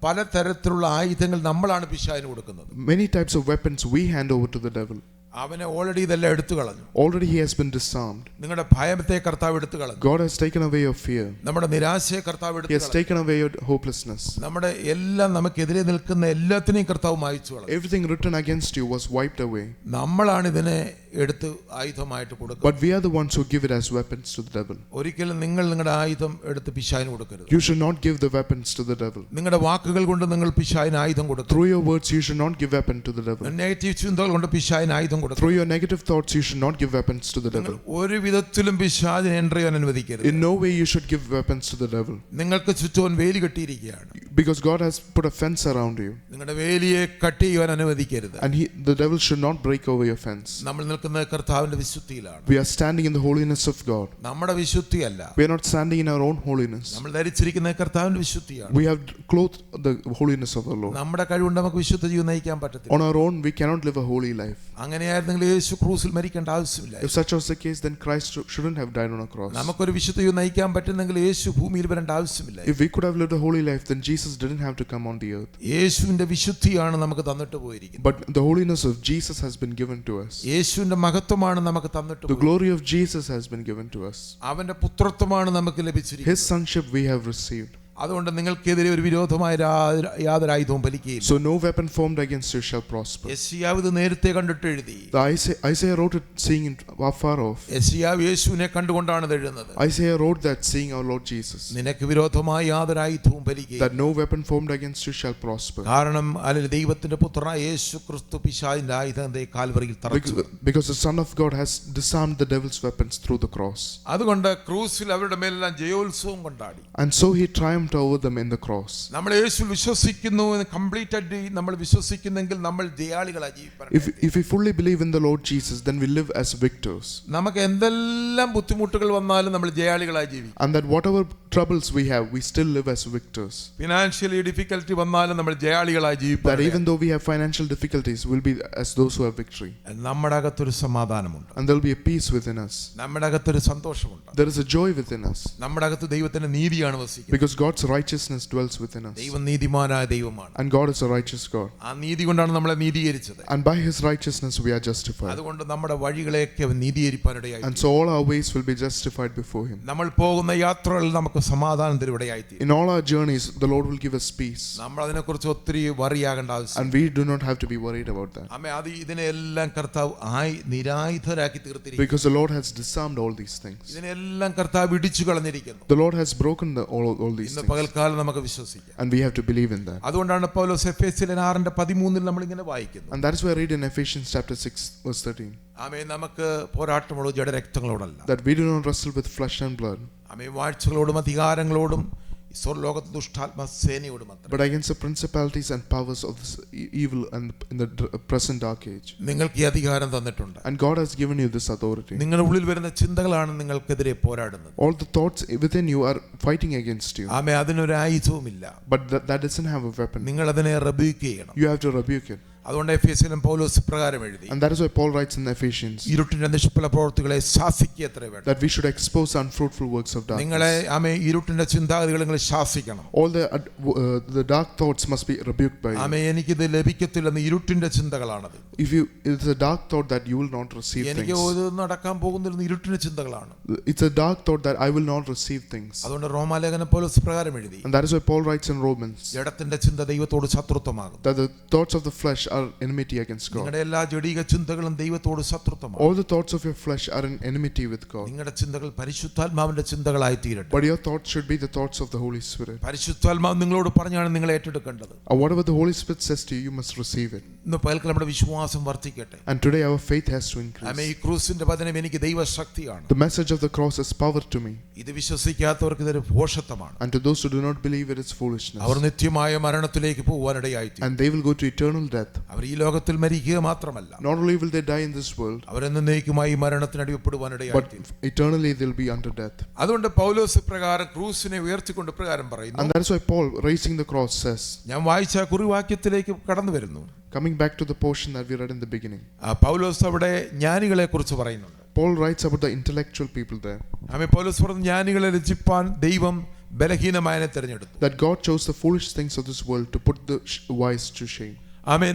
പലതരത്തിലുള്ള ആയുധങ്ങൾ നമ്മളാണ് പിശാചിന് കൊടുക്കുന്നത്. Many types of weapons we hand over to the devil. അവനെ ഓൾറെഡി ഇതെല്ലാം എടുത്തു കളഞ്ഞു. Already he has been disarmed. നിങ്ങളുടെ ഭയത്തെ കർത്താവ് എടുത്തു കളഞ്ഞു. God has taken away your fear. നമ്മുടെ നിരാശയെ കർത്താവ് എടുത്തു കളഞ്ഞു. He has taken away your hopelessness. നമ്മുടെ എല്ലാം നമുക്കെതിരെ നിൽക്കുന്ന എല്ലാത്തിനെയും കർത്താവ് മായ്ച്ചു കളഞ്ഞു. Everything written against you was wiped away. നമ്മളാണ് ഇതിനെ എടുത്ത് ആയുധമായിട്ട് കൊടുക്കുന്നത്. But we are the ones who give it as weapons to the devil. ഒരിക്കലും നിങ്ങൾ നിങ്ങളുടെ ആയുധം എടുത്ത് പിശാചിന് കൊടുക്കരുത്. You should not give the weapons to the devil. നിങ്ങളുടെ വാക്കുകൾ കൊണ്ട് നിങ്ങൾ പിശാചിന് ആയുധം കൊടുക്കരുത്. Through your words you should not give weapon to the devil. Negative ചിന്തകൾ കൊണ്ട് പിശാചിന് ആയുധം കൊടുക്കരുത്. Through your negative thoughts you should not give weapons to the devil. ഒരു വിധത്തിലും പിശാചിനെ എൻ്റർ ചെയ്യാൻ അനുവദിക്കരുത്. In no way you should give weapons to the devil. നിങ്ങൾക്ക് ചുറ്റും വേലി കെട്ടിയിരിക്കുകയാണ്. Because God has put a fence around you. നിങ്ങളുടെ വേലിയെ cut ചെയ്യാൻ അനുവദിക്കരുത്. And the devil should not break over your fence. നമ്മൾ നിൽക്കുന്ന നിൽക്കുന്നത് കർത്താവിന്റെ വിശുദ്ധിയിലാണ്. We are standing in the holiness of God. നമ്മുടെ വിശുദ്ധിയല്ല. We are not standing in our own holiness. നമ്മൾ ധരിച്ചിരിക്കുന്നത് കർത്താവിന്റെ വിശുദ്ധിയാണ്. We have clothed the holiness of the Lord. നമ്മുടെ കഴിവുകൊണ്ട് നമുക്ക് വിശുദ്ധ ജീവിതം നയിക്കാൻ പറ്റത്തില്ല. On our own, we cannot live a holy life. അങ്ങനെയായിരുന്നെങ്കിൽ യേശു ക്രൂസിൽ മരിക്കേണ്ട ആവശ്യമില്ല. If such was the case, then Christ shouldn't have died on a cross. നമുക്കൊരു വിശുദ്ധ ജീവിതം നയിക്കാൻ പറ്റുന്നെങ്കിൽ യേശു ഭൂമിയിൽ വരേണ്ട ആവശ്യമില്ല. If we could have lived a holy life, then Jesus didn't have to come on the earth. യേശുവിന്റെ വിശുദ്ധിയാണ് നമുക്ക് തന്നിട്ട് പോയിരിക്കുന്നത്. But the holiness of Jesus has been given to us. യേശുവിന്റെ മഹത്വമാണ് നമുക്ക് തന്നിട്ട് The glory of Jesus has been given to us. അവന്റെ പുത്രത്വമാണ് നമുക്ക് ലഭിച്ചിരിക്കുന്നത്. His sonship we have received. അതുകൊണ്ട് നിങ്ങൾക്കെതിരെ ഒരു വിരോധമായ യാതൊരു ആയുധവും ഫലിക്കുകയില്ല. So no weapon formed against you shall prosper. യെശയ്യാവ് ഇത് നേരത്തെ കണ്ടിട്ട് എഴുതി. Isaiah wrote it seeing it far off. യെശയ്യാവ് യേശുവിനെ കണ്ടുകൊണ്ടാണ് ഇത് എഴുതുന്നത്. Isaiah wrote that seeing our Lord Jesus. നിനക്ക് വിരോധമായ യാതൊരു ആയുധവും ഫലിക്കുകയില്ല. That no weapon formed against you shall prosper. കാരണം അല്ലെങ്കിൽ ദൈവത്തിന്റെ പുത്രനായ യേശു ക്രിസ്തു പിശാചിന്റെ ആയുധത്തെ കാൽവറിയിൽ തറച്ചു. Because the Son of God has disarmed the devil's weapons through the cross. അതുകൊണ്ട് ക്രൂസിൽ അവരുടെ മേലെല്ലാം ജയോത്സവം കൊണ്ടാടി. And so he triumphed over them in the cross. നമ്മൾ യേശുവിൽ വിശ്വസിക്കുന്നു എന്ന് കംപ്ലീറ്റ് ആയിട്ട് നമ്മൾ വിശ്വസിക്കുന്നെങ്കിൽ നമ്മൾ ജയാളികളായി ജീവിക്കണം. If we fully believe in the Lord Jesus, then we live as victors. നമുക്ക് എന്തെല്ലാം ബുദ്ധിമുട്ടുകൾ വന്നാലും നമ്മൾ ജയാളികളായി ജീവിക്കും. And that whatever troubles we have, we still live as victors. Financially difficulty വന്നാലും നമ്മൾ ജയാളികളായി ജീവിക്കും. That even though we have financial difficulties, we'll be as those who have victory. നമ്മുടെ അകത്തൊരു സമാധാനമുണ്ട്. And there'll be a peace within us. നമ്മുടെ അകത്തൊരു സന്തോഷമുണ്ട്. There is a joy within us. നമ്മുടെ അകത്ത് ദൈവത്തിന്റെ നീതിയാണ് വസിക്കുന്നത്. Because God's righteousness dwells within us. ദൈവം നീതിമാനായ ദൈവമാണ്. And God is a righteous God. ആ നീതി കൊണ്ടാണ് നമ്മളെ നീതീകരിച്ചത്. And by his righteousness we are justified. അതുകൊണ്ട് നമ്മുടെ വഴികളെയൊക്കെ അവൻ നീതീകരിപ്പാനിടയായി. And so all our ways will be justified before him. നമ്മൾ പോകുന്ന യാത്രകളിൽ നമുക്ക് സമാധാനം തരുവിടയായി. In all our journeys the Lord will give us peace. നമ്മൾ അതിനെക്കുറിച്ച് ഒത്തിരി വറിയാകേണ്ട ആവശ്യം. And we do not have to be worried about that. ആമേൻ. അത് ഇതിനെല്ലാം കർത്താവ് നിരായുധരാക്കി തീർത്തിരിക്കുന്നു. Because the Lord has disarmed all these things. ഇതിനെല്ലാം കർത്താവ് ഇടിച്ചു കളഞ്ഞിരിക്കുന്നു. The Lord has broken all these ഇന്ന് things. പകൽക്കാലം നമുക്ക് വിശ്വസിക്കാം. And we have to believe in that. അതുകൊണ്ടാണ് പൗലോസ് എഫേസ്യർ 6:13 നമ്മൾ ഇങ്ങനെ വായിക്കുന്നത്. And that is why I read in Ephesians chapter 6 verse 13. ആമേൻ. നമുക്ക് പോരാട്ടമുള്ള ജഡരക്തങ്ങളോടല്ല. That we do not wrestle with flesh and blood. ആമേൻ. വാഴ്ചകളോടും അധികാരങ്ങളോടും സ്വർലോകത്തെ ദുഷ്ടാത്മ സേനയോടും അത്ര. But against the principalities and powers of this evil and in the present dark age. നിങ്ങൾക്ക് ഈ അധികാരം തന്നിട്ടുണ്ട്. And God has given you this authority. നിങ്ങളുടെ ഉള്ളിൽ വരുന്ന ചിന്തകളാണ് നിങ്ങൾക്കെതിരെ പോരാടുന്നത്. All the thoughts within you are fighting against you. ആമേൻ. അതിനൊരു ആയുധവുമില്ല. But that doesn't have a weapon. നിങ്ങൾ അതിനെ റെബ്യൂക്ക് ചെയ്യണം. You have to rebuke it. അതുകൊണ്ട് എഫേസ്യരിലും പൗലോസ് പ്രകാരം എഴുതി. And that is why Paul writes in Ephesians. ഇരുട്ടിന്റെ നിഷ്ഫല പ്രവൃത്തികളെ ശാസിക്കത്രേ വേണം. That we should expose unfruitful works of darkness. നിങ്ങളെ ആമേൻ ഇരുട്ടിന്റെ ചിന്താഗതികളെ നിങ്ങൾ ശാസിക്കണം. All the dark thoughts must be rebuked by you. ആമേൻ. എനിക്കിത് ലഭിക്കത്തില്ലെന്ന് ഇരുട്ടിന്റെ ചിന്തകളാണത്. It's a dark thought that you will not receive things. എനിക്ക് ഇത് നടക്കാൻ പോകുന്നില്ലെന്ന് ഇരുട്ടിന്റെ ചിന്തകളാണ്. It's a dark thought that I will not receive things. അതുകൊണ്ട് റോമാലേഖനം പൗലോസ് പ്രകാരം എഴുതി. And that is why Paul writes in Romans. ജഡത്തിന്റെ ചിന്ത ദൈവത്തോട് ശത്രുത്വമാകും. That the thoughts of the flesh are enmity against God. നിങ്ങളുടെ എല്ലാ ജഡിക ചിന്തകളും ദൈവത്തോട് ശത്രുത്വമാണ്. All the thoughts of your flesh are in enmity with God. നിങ്ങളുടെ ചിന്തകൾ പരിശുദ്ധാത്മാവിന്റെ ചിന്തകളായി തീരട്ടെ. But your thoughts should be the thoughts of the Holy Spirit. പരിശുദ്ധാത്മാവ് നിങ്ങളോട് പറഞ്ഞാണ് നിങ്ങൾ ഏറ്റെടുക്കേണ്ടത്. And whatever the Holy Spirit says to you, you must receive it. ഇന്ന് പകൽക്കാലം നമ്മുടെ വിശ്വാസം വർദ്ധിക്കട്ടെ. And today our faith has to increase. ആമേൻ. ഈ ക്രൂസിന്റെ വചനം എനിക്ക് ദൈവശക്തിയാണ്. The message of the cross is power to me. ഇത് വിശ്വസിക്കാത്തവർക്ക് ഇതൊരു ഭോഷത്വമാണ്. And to those who do not believe it is foolishness. അവർ നിത്യമായ മരണത്തിലേക്ക് പോകാനിടയായി. And they will go to eternal death. അവർ ഈ ലോകത്തിൽ മരിക്കുക മാത്രമല്ല, Not only will they die in this world, അവർ എന്നേക്കുമായി മരണത്തിന് അടിമപ്പെടുവാനിടയായി. but eternally they'll be under death. അതുകൊണ്ട് പൗലോസ് പ്രകാരം ക്രൂസിനെ ഉയർത്തിക്കൊണ്ട് പ്രകാരം പറയുന്നു. And that is why Paul, raising the cross, says. ഞാൻ വായിച്ച കുറിവാക്യത്തിലേക്ക് കടന്നു വരുന്നു. Coming back to the portion that we read in the beginning. പൗലോസ് അവിടെ ജ്ഞാനികളെ കുറിച്ച് പറയുന്നുണ്ട്. Paul writes about the intellectual people there. ആമേൻ. പൗലോസ് പറഞ്ഞു ജ്ഞാനികളെ രചിപ്പാൻ ദൈവം ബലഹീനമായതിനെ തിരഞ്ഞെടുത്തു. That God chose the foolish things of this world to put the wise to shame. ആമേൻ.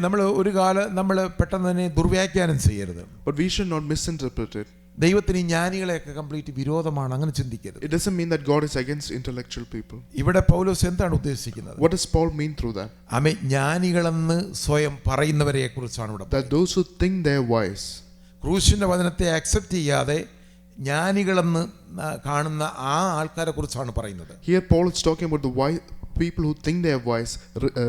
നമ്മൾ പെട്ടെന്ന് തന്നെ ദുർവ്യാഖ്യാനം ചെയ്യരുത്. But we should not misinterpret it. ദൈവത്തിന് ഈ ജ്ഞാനികളെയൊക്കെ കംപ്ലീറ്റ് വിരോധമാണ്, അങ്ങനെ ചിന്തിക്കരുത്. It doesn't mean that God is against intellectual people. ഇവിടെ പൗലോസ് എന്താണ് ഉദ്ദേശിക്കുന്നത്? What does Paul mean through that? ആമേൻ. ജ്ഞാനികളെന്ന് സ്വയം പറയുന്നവരെ കുറിച്ചാണ് ഇവിടെ. That those who think they are wise. ക്രൂശിന്റെ വചനത്തെ അക്സെപ്റ്റ് ചെയ്യാതെ ജ്ഞാനികളെന്ന് കാണുന്ന ആ ആൾക്കാരെ കുറിച്ചാണ് പറയുന്നത്. Here Paul is talking about the wise people who think they are wise,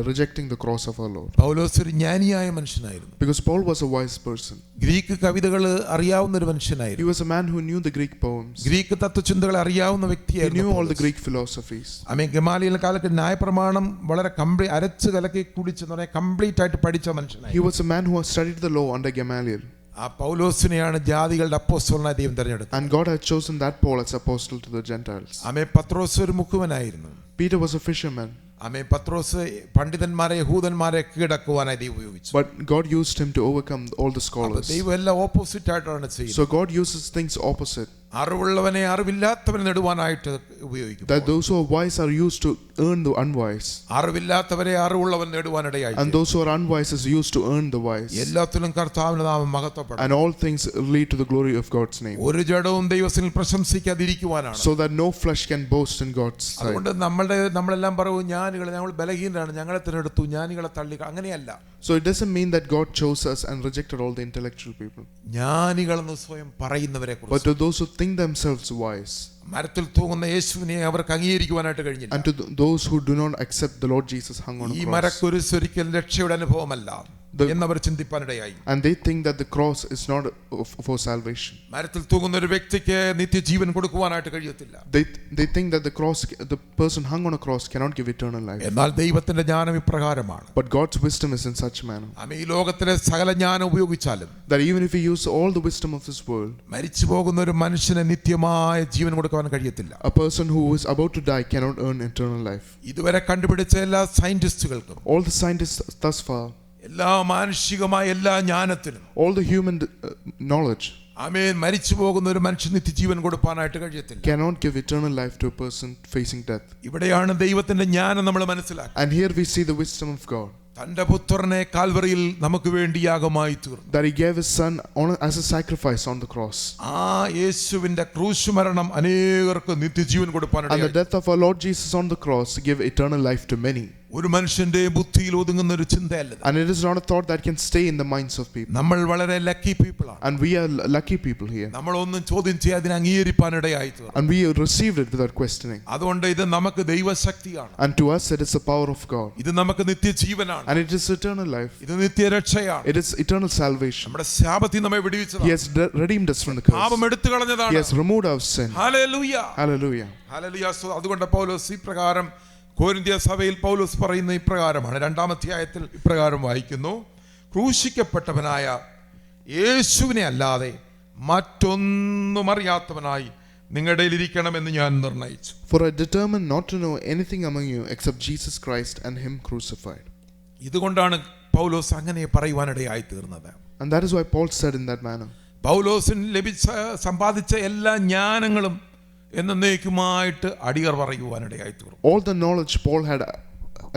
rejecting the cross of our Lord. പൗലോസ് ഒരു ജ്ഞാനിയായ മനുഷ്യനായിരുന്നു. Because Paul was a wise person. Greek കവിതകൾ അറിയാവുന്ന ഒരു മനുഷ്യനായിരുന്നു. He was a man who knew the Greek poems. Greek തത്വചിന്തകൾ അറിയാവുന്ന He വ്യക്തിയായിരുന്നു. knew all the Greek philosophies. Amen. Gamaliel കാലത്ത് ന്യായപ്രമാണം വളരെ അരച്ച് കലക്കി കുടിച്ച് കംപ്ലീറ്റ് ആയിട്ട് പഠിച്ച മനുഷ്യനായിരുന്നു. He was a man who had studied the law under Gamaliel. ആ പൗലോസിനെയാണ് ജാതികളുടെ അപ്പോസ്തലനായി ദൈവം തിരഞ്ഞെടുത്തത്. And God had chosen that Paul as apostle to the Gentiles. ആമേൻ. പത്രോസ് ഒരു മുക്കുവനായിരുന്നു. Peter was a fisherman. ആമേൻ. പത്രോസ് പണ്ഡിതന്മാരെ യഹൂദന്മാരെ കീഴടക്കുവാനായി ദൈവം ഉപയോഗിച്ചു. But God used him to overcome all the scholars. ദൈവം എല്ലാം ഓപ്പോസിറ്റ് ആയിട്ടാണ് ചെയ്യുന്നത്. So God uses things opposite. അറിവുള്ളവനെ അറിവില്ലാത്തവനെ നെടുവാനായിട്ട് ഉപയോഗിക്കും. That those who are wise are used to earn the unwise. അറിവില്ലാത്തവരെ അറിവുള്ളവൻ നേടുവാനിടയായി. And those who are unwise is used to earn the wise. എല്ലാത്തിലും കർത്താവിന്റെ നാമം മഹത്വപ്പെടണം. And all things lead to the glory of God's name. ഒരു ജഡവും ദൈവത്തിൽ പ്രശംസിക്കാതിരിക്കുവാനാണ്. So that no flesh can boast in God's sight. അതുകൊണ്ട് നമ്മളെല്ലാം പറയും ജ്ഞാനികൾ ഞങ്ങൾ ബലഹീനരാണ്, ഞങ്ങളെ തിരഞ്ഞെടുത്തു, ജ്ഞാനികളെ തള്ളി. അങ്ങനെയല്ല. So it doesn't mean that God chose us and rejected all the intellectual people. ജ്ഞാനികളെന്ന് സ്വയം പറയുന്നവരെ കുറിച്ച്. But to those who think themselves wise. മരത്തിൽ തൂങ്ങുന്ന യേശുവിനെ അവർക്ക് അംഗീകരിക്കുവാനായിട്ട് കഴിഞ്ഞില്ല. And to those who do not accept the Lord Jesus hung on a ഈ cross. മരക്കുരിശ് ഒരിക്കലും രക്ഷയുടെ അനുഭവമല്ല എന്നവർ ചിന്തിപ്പാനിടയായി. And they think that the cross is not for salvation. മരത്തിൽ തൂങ്ങുന്ന ഒരു വ്യക്തിക്ക് നിത്യജീവൻ കൊടുക്കുവാനായിട്ട് കഴിയത്തില്ല. They think that the person hung on a cross cannot give eternal life. എന്നാൽ ദൈവത്തിന്റെ ജ്ഞാനം ഇപ്രകാരമാണ്. But God's wisdom is in such manner. ഈ ലോകത്തിലെ സകല ജ്ഞാനം ഉപയോഗിച്ചാലും that even if we use all the wisdom of this world, മരിച്ചു പോകുന്ന ഒരു മനുഷ്യന് നിത്യമായ ജീവൻ കൊടുക്കാൻ കഴിയത്തില്ല. a person who is about to die cannot earn eternal life. ഇതുവരെ കണ്ടുപിടിച്ച എല്ലാ സയന്റിസ്റ്റുകൾക്കും, all the scientists thus far, എല്ലാ മാനുഷികമായ എല്ലാ ജ്ഞാനത്തിനും, all the human knowledge, ആമേൻ, മരിച്ചു പോകുന്ന ഒരു മനുഷ്യൻ നിത്യജീവൻ കൊടുക്കാനായിട്ട് കഴിയത്തില്ല. cannot give eternal life to a person facing death. ഇവിടെയാണ് ദൈവത്തിന്റെ ജ്ഞാനം നമ്മൾ മനസ്സിലാക്കുക. And here we see the wisdom of God. തന്റെ പുത്രനെ കാൽവറിയിൽ നമുക്ക് വേണ്ടി യാഗമായി തീർന്നു. That he gave his son as a sacrifice on the cross. ആ യേശുവിന്റെ ക്രൂശ് മരണം അനേകർക്ക് നിത്യജീവൻ കൊടുക്കാനായിട്ട്. And the death of our Lord Jesus on the cross gave eternal life to many. ഒരു മനുഷ്യന്റെ ബുദ്ധിയിൽ ഒതുങ്ങുന്ന ഒരു ചിന്തയല്ല. And it is not a thought that can stay in the minds of people. നമ്മൾ വളരെ ലക്കി പീപ്പിൾ ആണ്. And we are lucky people here. നമ്മൾ ഒന്നും ചോദ്യം ചെയ്യാതെ അംഗീകരിക്കാനിടയായി തീർന്നു. And we received it without questioning. അതുകൊണ്ട് ഇത് നമുക്ക് ദൈവശക്തിയാണ്. And to us it is the power of God. ഇത് നമുക്ക് നിത്യജീവനാണ്. And it is eternal life. ഇത് നിത്യരക്ഷയാണ്. It is eternal salvation. നമ്മുടെ ശാപത്തിൽ നമ്മെ വിടുവിച്ചതാണ്. He has redeemed us from the curse. പാപം എടുത്തു കളഞ്ഞതാണ്. He has removed our sin. Hallelujah. Hallelujah. Hallelujah. അതുകൊണ്ട് പൗലോസ് ഇപ്രകാരം കൊരിന്ത്യ സഭയിൽ പൗലോസ് പറയുന്ന ഇപ്രകാരമാണ്. 2-ാം അധ്യായത്തിൽ ഇപ്രകാരം വായിക്കുന്നു: ക്രൂശിക്കപ്പെട്ടവനായ യേശുവിനെ അല്ലാതെ മറ്റൊന്നും അറിയാത്തവനായി നിങ്ങളുടെ ഇടയിൽ ഇരിക്കണമെന്ന് ഞാൻ നിർണയിച്ചു. For I determined not to know anything among you except Jesus Christ and him crucified. ഇതുകൊണ്ടാണ് പൗലോസ് അങ്ങനെ പറയുവാനിടയായി തീർന്നത്. And that is why Paul said in that manner. പൗലോസിന് സമ്പാദിച്ച എല്ലാ ജ്ഞാനങ്ങളും എന്നേക്കുമായിട്ട് അടിയർ പറയുവാനിടയായി തീർന്നു. All the knowledge Paul had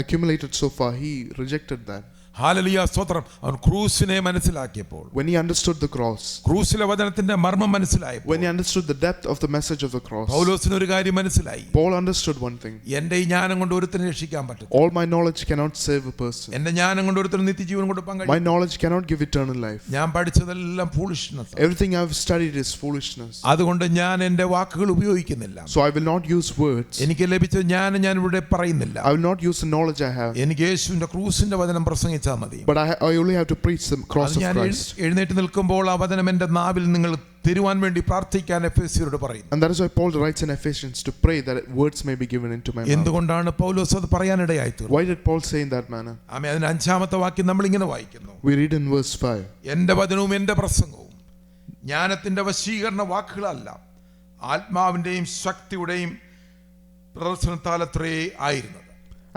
accumulated so far, he rejected that. Hallelujah, സ്തോത്രം. അവൻ ക്രൂശിനെ മനസ്സിലാക്കിയപ്പോൾ, when he understood the cross, ക്രൂശിലെ വചനത്തിന്റെ മർമ്മം മനസ്സിലായപ്പോൾ, when he understood the depth of the message of the cross, പൗലോസിന് ഒരു കാര്യം മനസ്സിലായി. Paul understood one thing. എന്റെ ഈ ജ്ഞാനം കൊണ്ട് ഒരുത്തനെ രക്ഷിക്കാൻ പറ്റില്ല. All my knowledge cannot save a person. എന്റെ ജ്ഞാനം കൊണ്ട് ഒരുത്തന് നിത്യജീവൻ കൊടുക്കാൻ കഴിയില്ല. My knowledge cannot give eternal life. ഞാൻ പഠിച്ചതെല്ലാം foolishness. Everything I have studied is foolishness. അതുകൊണ്ട് ഞാൻ എന്റെ വാക്കുകൾ ഉപയോഗിക്കുന്നില്ല. So I will not use words. എനിക്ക് ലഭിച്ച ജ്ഞാനം ഞാൻ ഇവിടെ പറയുന്നില്ല. I will not use the knowledge I have. എനിക്ക് യേശുവിന്റെ ക്രൂശിന്റെ വചനം പ്രസംഗിച്ചാൽ മതി. But I only have to preach the cross of Christ. എഴുന്നേറ്റ് നിൽക്കുമ്പോൾ ആ വചനം എന്റെ നാവിൽ നിങ്ങൾ തരുവാൻ വേണ്ടി പ്രാർത്ഥിക്കാൻ എഫെസ്യരോട് പറയുന്നു. And that is why Paul writes in Ephesians to pray that words may be given into my mouth. എന്തുകൊണ്ടാണ് പൗലോസ് അത് പറയാനിടയായി തീർന്നത്? Why did Paul say in that manner? ആമേൻ. അതിന്റെ 5-ാമത്തെ വാക്യം നമ്മൾ ഇങ്ങനെ വായിക്കുന്നു. We read in verse 5. എന്റെ വചനവും എന്റെ പ്രസംഗവും ജ്ഞാനത്തിന്റെ വശീകരണ വാക്കുകളല്ല, ആത്മാവിന്റെയും ശക്തിയുടെയും പ്രദർശനത്താലത്രേ ആയിരുന്നത്.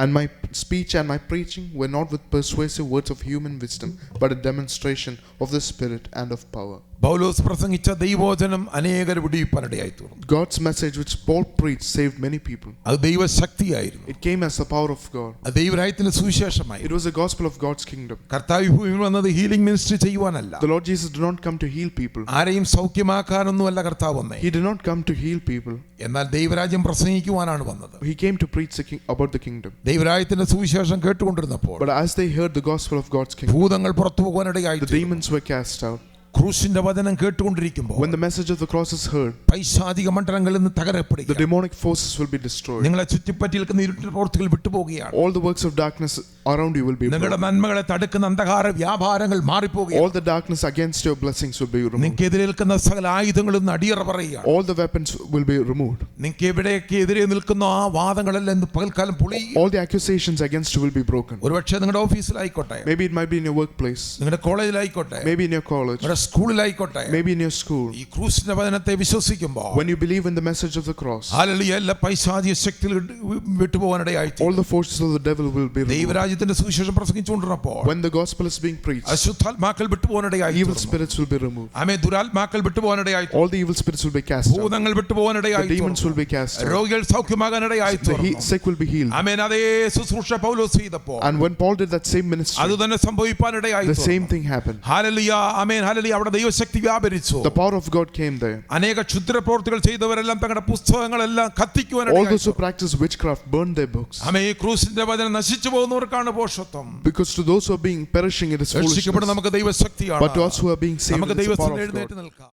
And my speech and my preaching were not with persuasive words of human wisdom, but a demonstration of the Spirit and of power. പൗലോസ് പ്രസംഗിച്ച ദൈവവചനം അനേകരെ വിടുവിപ്പാനിടയായി തീർന്നു. God's message which Paul preached saved many people. അത് ദൈവശക്തിയായിരുന്നു. It came as the power of God. അത് ദൈവരാജ്യത്തിന്റെ സുവിശേഷമായി. It was the gospel of God's kingdom. കർത്താവ് ഭൂമിയിൽ വന്നത് ഹീലിംഗ് മിനിസ്ട്രി ചെയ്യുവാനല്ല. The Lord Jesus did not come to heal people. ആരെയും സൗഖ്യമാക്കാനൊന്നുമല്ല കർത്താവ് വന്നേ. He did not come to heal people. എന്നാൽ ദൈവരാജ്യം പ്രസംഗിക്കുവാനാണ് വന്നത്. He came to preach about the kingdom. ദൈവരാജ്യത്തിന്റെ സുവിശേഷം കേട്ടുകൊണ്ടിരുന്നപ്പോൾ, but as they heard the gospel of God's kingdom, ഭൂതങ്ങൾ പുറത്തു പോകാനിടയായി. the demons were cast out. ക്രൂശിന്റെ വചനം കേട്ടുകൊണ്ടിരിക്കുമ്പോൾ, when the message of the cross is heard, പൈശാചിക മണ്ഡലങ്ങളിൽ നിന്ന് തകരപ്പെടുക. the demonic forces will be destroyed. നിങ്ങളെ ചുറ്റിപ്പറ്റി നിൽക്കുന്ന ഇരുട്ടിന്റെ പ്രവൃത്തികൾ വിട്ടുപോകുകയാണ്. all the works of darkness around you will be നിങ്ങളുടെ നന്മകളെ തടുക്കുന്ന അന്ധകാര വ്യാപാരങ്ങൾ മാറിപ്പോകുകയാണ്. all the darkness against your blessings will be removed. നിങ്ങൾക്ക് എതിരെ നിൽക്കുന്ന സകല ആയുധങ്ങളും അടിയറ പറയുകയാണ്. all the weapons will be removed. നിങ്ങൾക്ക് എവിടെയൊക്കെ എതിരെ നിൽക്കുന്ന ആ വാദങ്ങളെല്ലാം ഇന്ന് പകൽക്കാലം പൊളിയും. all the accusations against you will be broken. ഒരുപക്ഷെ നിങ്ങളുടെ ഓഫീസിലായിക്കോട്ടെ, maybe it might be in your workplace, നിങ്ങളുടെ കോളേജിലായിക്കോട്ടെ, maybe in your college, നിങ്ങളുടെ സ്കൂളിലായിക്കോട്ടെ, maybe in your school. ഈ ക്രൂസിന്റെ വചനത്തെ വിശ്വസിക്കുമ്പോൾ When you believe in the message of the cross, hallelujah, എല്ലാ പൈശാചിക ശക്തികൾ വിട്ടുപോകാനിടയായി. all the forces of the devil will be removed. ദൈവരാജ്യത്തിന്റെ സുവിശേഷം പ്രസംഗിച്ചുകൊണ്ടിരുന്നപ്പോൾ When the gospel is being preached, അശുദ്ധാത്മാക്കൾ വിട്ടുപോകാനിടയായി. evil spirits will be removed. Amen. ദുരാത്മാക്കൾ വിട്ടുപോകാനിടയായി. All the evil spirits will be cast out. ഭൂതങ്ങൾ The വിട്ടുപോകാനിടയായി. demons will be cast out. രോഗികൾ സൗഖ്യമാകാനിടയായി. The sick will be healed. ആമേൻ. അതേ ശുശ്രൂഷ പൗലോസ് ചെയ്തപ്പോൾ And when Paul did that same ministry, അത് തന്നെ സംഭവിപ്പാനിടയായി. the same thing happened. Hallelujah, amen. Hallelujah. അവിടെ ദൈവശക്തി വ്യാപരിച്ചു. The power of God came there. അനേക ക്ഷുദ്രപ്രവൃത്തികൾ ചെയ്തവരെല്ലാം തങ്ങളുടെ പുസ്തകങ്ങളെല്ലാം All കത്തിക്കുവാനിടയായി. those who practice witchcraft burned their books. ആമേൻ. ഈ ക്രൂസിന്റെ വചനം നശിച്ചു പോകുന്നവർക്കാണ് പോഷത്വം. Because to those who are being perishing, it is രക്ഷിക്കപ്പെടുന്ന foolishness. നമുക്ക് ദൈവശക്തിയാണ്. But to us who are being saved, നമുക്ക് it is the power ദൈവത്തിൽ of എഴുന്നേറ്റ് God. നിൽക്കാം.